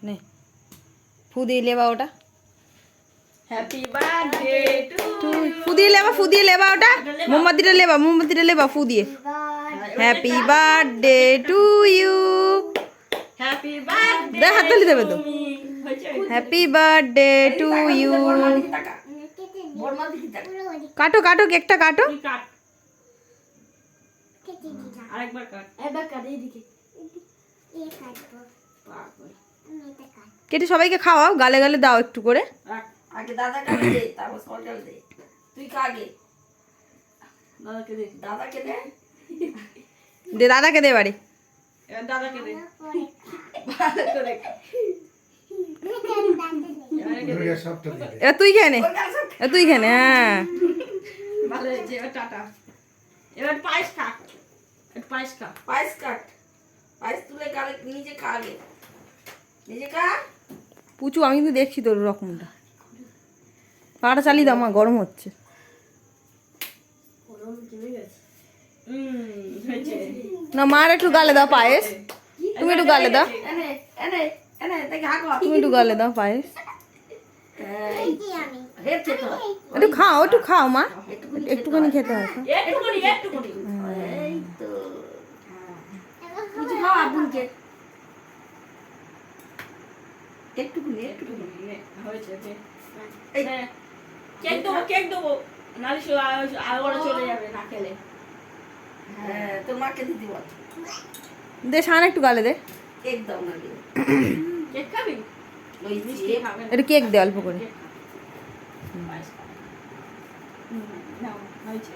নে ফু দিয়ে লেবা ওটা, হ্যাপি বার্থডে টু ফু দিয়ে লেবা ওটা, মোমবাতিটা লেবা ফু দিয়ে। Happy birthday to you. Happy birthday দে হাততালি দেবে তো। Happy birthday to you. কাটো কাটো কেকটা কাটো। কাট আরেকবার কাট, একবার কাট এইদিকে কেটে সবাইকে খাওয়াও, গালে গালে দাও একটু করে। আগে দাদা কাটে দে, তারপর সরকার দে। তুই কাগে দাদাকে দে, দাদাকে দে, দে দাদাকে দে বাড়ি। এবার দাদাকে দে ভালো করে। এবার তুই খেয়ে নে, এবার তুই খেয়ে নে। হ্যাঁ ভালো হয়েছে। এবার টাটা। এবার পায়েস খা, পায়েস খা, পায়েস কাট, পায়েস তুলে গালে নিজে খা, আগে নিজে খা। পুচু আমি কিন্তু দেখছি তোর রকমটা। পাটা চালিয়ে দাও, মা গরম হচ্ছে। না মার একটু গালে দাও পায়েস, তুমি একটু গালে দাও, তুমি একটু গালে দাও পায়েস। একটু খাও মা, একটুখানি খেতে হয়। কেক দেবো নাহলে চলে যাবে না খেলে। তোর মাকে দিদি বল, দে শান একটু গালে দে। কেক দাও না, কেক খাবি? ওই মিষ্টি খাবে, একটু কেক দে অল্প করে। নাও হয়েছে।